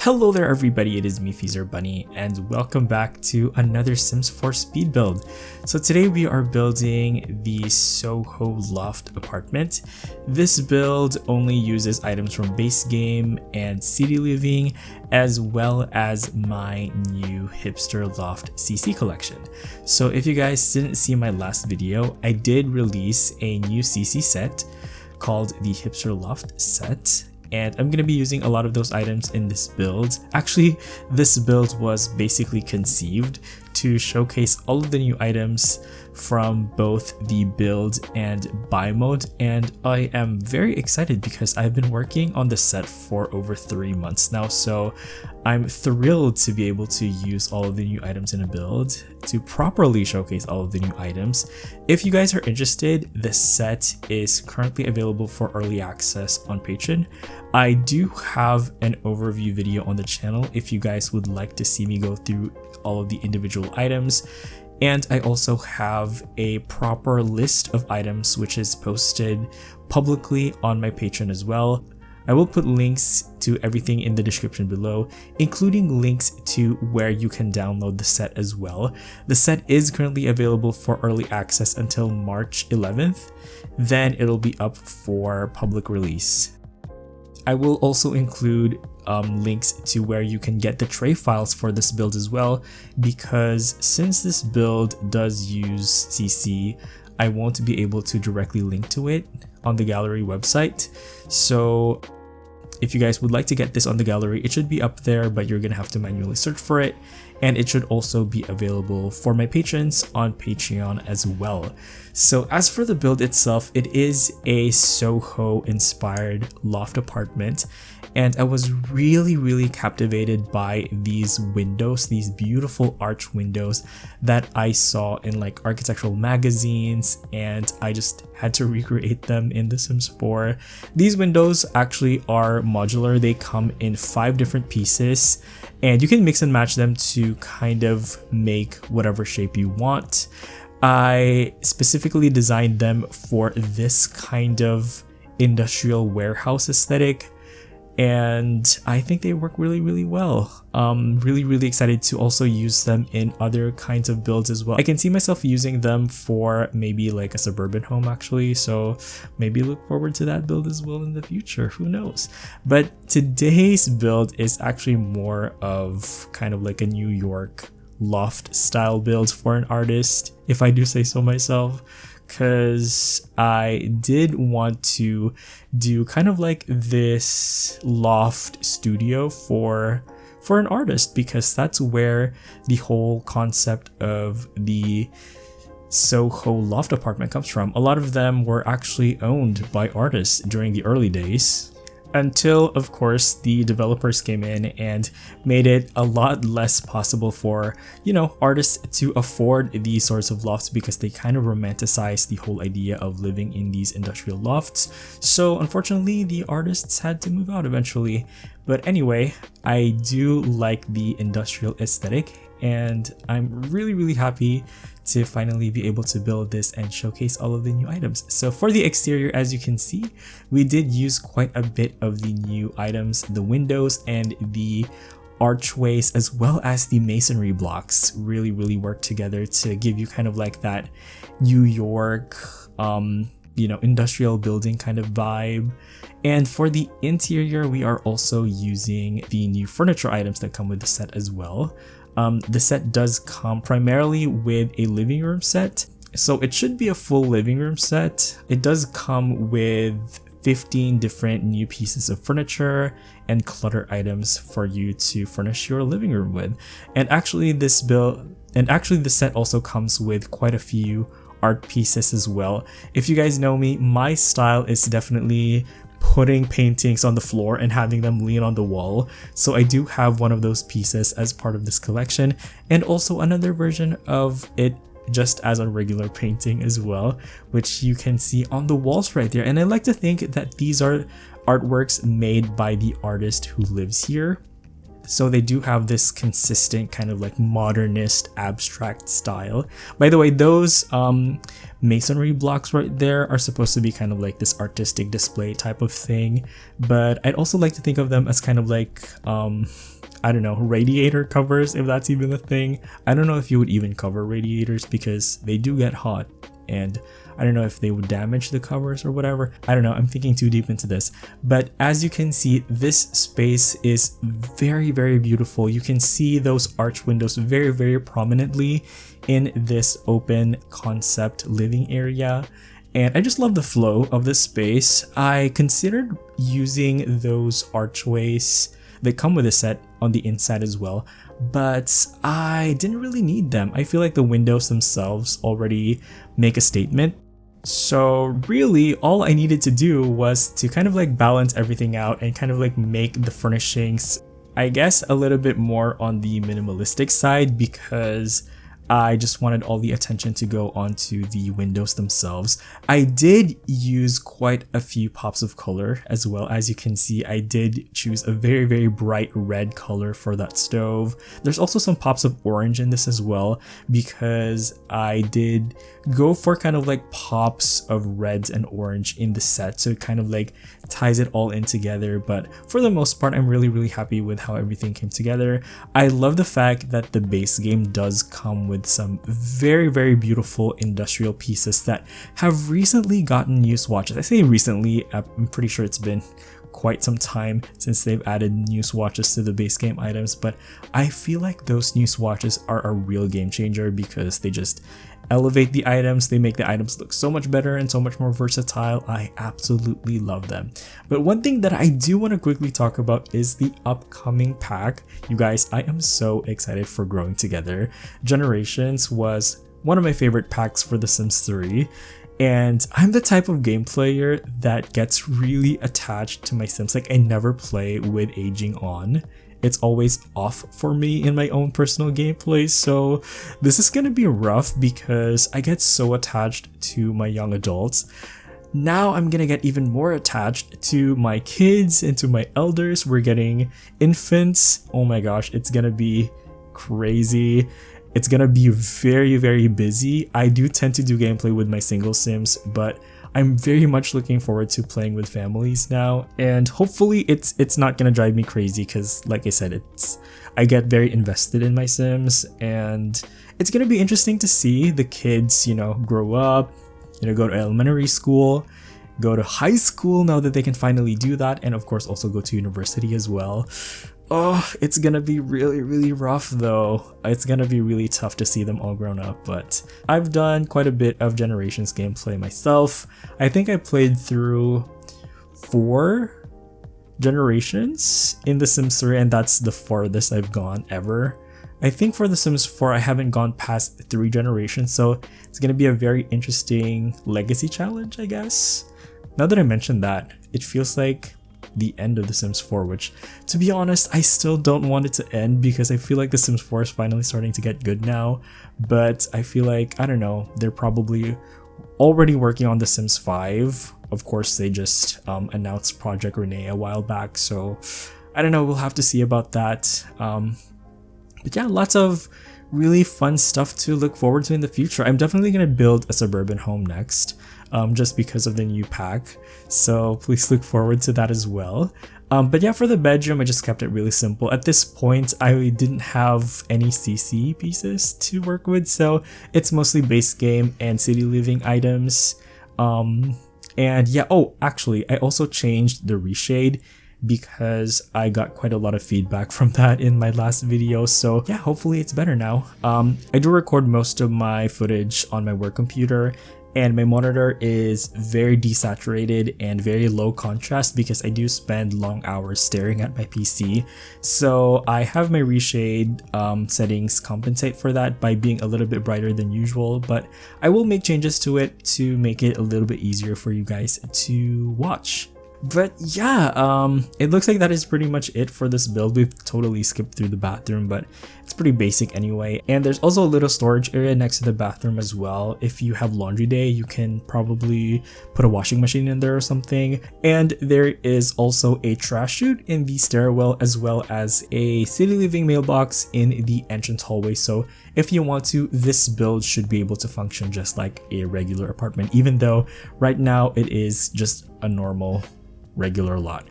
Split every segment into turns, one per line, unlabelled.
Hello there everybody, it is me XfreezerBunny and welcome back to another Sims 4 speed build. So today we are building the SOHO Loft apartment. This build only uses items from base game and city living, as well as my new Hipster Loft CC collection. So if you guys didn't see my last video, I did release a new CC set called the Hipster Loft set. And I'm going to be using a lot of those items in this build. Actually, this build was basically conceived to showcase all of the new items from both the build and buy mode, and I am very excited because I've been working on the set for over 3 months now, so I'm thrilled to be able to use all of the new items in a build to properly showcase all of the new items. If you guys are interested, the set is currently available for early access on Patreon. I do have an overview video on the channel if you guys would like to see me go through all of the individual items. And I also have a proper list of items which is posted publicly on my Patreon as well. I will put links to everything in the description below, including links to where you can download the set as well. The set is currently available for early access until March 11th, then it'll be up for public release. I will also include links to where you can get the tray files for this build as well, because since this build does use CC, I won't be able to directly link to it on the gallery website. So if you guys would like to get this on the gallery, it should be up there, but you're gonna have to manually search for it. And it should also be available for my patrons on Patreon as well. So as for the build itself, it is a Soho inspired loft apartment. And I was really captivated by these windows, these beautiful arch windows that I saw in like architectural magazines, and I just had to recreate them in The Sims 4. These windows actually are modular. They come in 5 different pieces, and you can mix and match them to kind of make whatever shape you want. I specifically designed them for this kind of industrial warehouse aesthetic, and I think they work really well. Really excited to also use them in other kinds of builds as well. I can see myself using them for maybe like a suburban home actually, so maybe look forward to that build as well in the future, who knows. But today's build is actually more of kind of like a New York loft style build for an artist, if I do say so myself, because I did want to do kind of like this loft studio for an artist, because that's where the whole concept of the SOHO Loft apartment comes from. A lot of them were actually owned by artists during the early days, until of course the developers came in and made it a lot less possible for, you know, artists to afford these sorts of lofts, because they kind of romanticize the whole idea of living in these industrial lofts. So unfortunately the artists had to move out eventually. But anyway, I do like the industrial aesthetic, and I'm really happy to finally be able to build this and showcase all of the new items. So for the exterior, as you can see, we did use quite a bit of the new items, the windows and the archways, as well as the masonry blocks really work together to give you kind of like that New York, you know, industrial building kind of vibe. And for the interior, we are also using the new furniture items that come with the set as well. The set does come primarily with a living room set, so it should be a full living room set. It does come with 15 different new pieces of furniture and clutter items for you to furnish your living room with. And actually the set also comes with quite a few art pieces as well. If you guys know me, my style is definitely putting paintings on the floor and having them lean on the wall. So I do have one of those pieces as part of this collection, and also another version of it just as a regular painting as well, which you can see on the walls right there. And I like to think that these are artworks made by the artist who lives here. So they do have this consistent kind of like modernist abstract style. By the way, those masonry blocks right there are supposed to be kind of like this artistic display type of thing, but I'd also like to think of them as kind of like I don't know, radiator covers, if that's even a thing. I don't know if you would even cover radiators because they do get hot, and I don't know if they would damage the covers or whatever. I don't know, I'm thinking too deep into this. But as you can see, this space is very, very beautiful. You can see those arch windows very, very prominently in this open concept living area. And I just love the flow of this space. I considered using those archways that come with a set on the inside as well, but I didn't really need them. I feel like the windows themselves already make a statement. So really all I needed to do was to kind of like balance everything out and kind of like make the furnishings, I guess, a little bit more on the minimalistic side, because I just wanted all the attention to go onto the windows themselves. I did use quite a few pops of color as well. As you can see, I did choose a very, very bright red color for that stove. There's also some pops of orange in this as well, because I did go for kind of like pops of reds and orange in the set, so it kind of like ties it all in together. But for the most part, I'm really, really happy with how everything came together. I love the fact that the base game does come with some very, very beautiful industrial pieces that have recently gotten new swatches. I say recently, I'm pretty sure it's been quite some time since they've added new swatches to the base game items, but I feel like those new swatches are a real game changer because they just elevate the items. They make the items look so much better and so much more versatile. I absolutely love them. But one thing that I do want to quickly talk about is the upcoming pack. You guys, I am so excited for Growing Together. Generations was one of my favorite packs for The Sims 3. And I'm the type of game player that gets really attached to my Sims. Like, I never play with aging on. It's always off for me in my own personal gameplay, so this is gonna be rough because I get so attached to my young adults. Now I'm gonna get even more attached to my kids and to my elders. We're getting infants. Oh my gosh, it's gonna be crazy. It's gonna be very, very busy. I do tend to do gameplay with my single Sims, but I'm very much looking forward to playing with families now, and hopefully it's not gonna drive me crazy because, like I said, I get very invested in my Sims, and it's gonna be interesting to see the kids, you know, grow up, you know, go to elementary school, go to high school now that they can finally do that, and of course also go to university as well. Oh, it's gonna be really, really rough though. It's gonna be really tough to see them all grown up, but I've done quite a bit of Generations gameplay myself. I think I played through 4 Generations in The Sims 3, and that's the farthest I've gone ever. I think for The Sims 4, I haven't gone past 3 Generations, so it's gonna be a very interesting legacy challenge, I guess. Now that I mentioned that, it feels like the end of The Sims 4, which, to be honest, I still don't want it to end because I feel like The Sims 4 is finally starting to get good now. But I feel like, I don't know, they're probably already working on The Sims 5. Of course, they just announced Project Renee a while back, so I don't know, we'll have to see about that. But yeah, lots of really fun stuff to look forward to in the future. I'm definitely going to build a suburban home next, just because of the new pack, so please look forward to that as well. But yeah, for the bedroom, I just kept it really simple. At this point, I didn't have any CC pieces to work with, so it's mostly base game and city living items. And yeah, oh, actually, I also changed the reshade because I got quite a lot of feedback from that in my last video, so yeah, hopefully it's better now. I do record most of my footage on my work computer, and my monitor is very desaturated and very low contrast because I do spend long hours staring at my PC. So I have my reshade settings compensate for that by being a little bit brighter than usual, but I will make changes to it to make it a little bit easier for you guys to watch. But yeah, it looks like that is pretty much it for this build. We've totally skipped through the bathroom, but it's pretty basic anyway. And there's also a little storage area next to the bathroom as well. If you have laundry day, you can probably put a washing machine in there or something. And there is also a trash chute in the stairwell, as well as a city living mailbox in the entrance hallway. So if you want to, this build should be able to function just like a regular apartment, even though right now it is just a normal regular lot.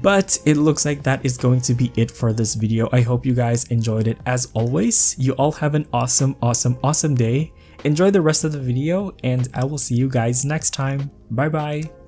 But it looks like that is going to be it for this video. I hope you guys enjoyed it. As always, you all have an awesome day. Enjoy the rest of the video, and I will see you guys next time. Bye bye.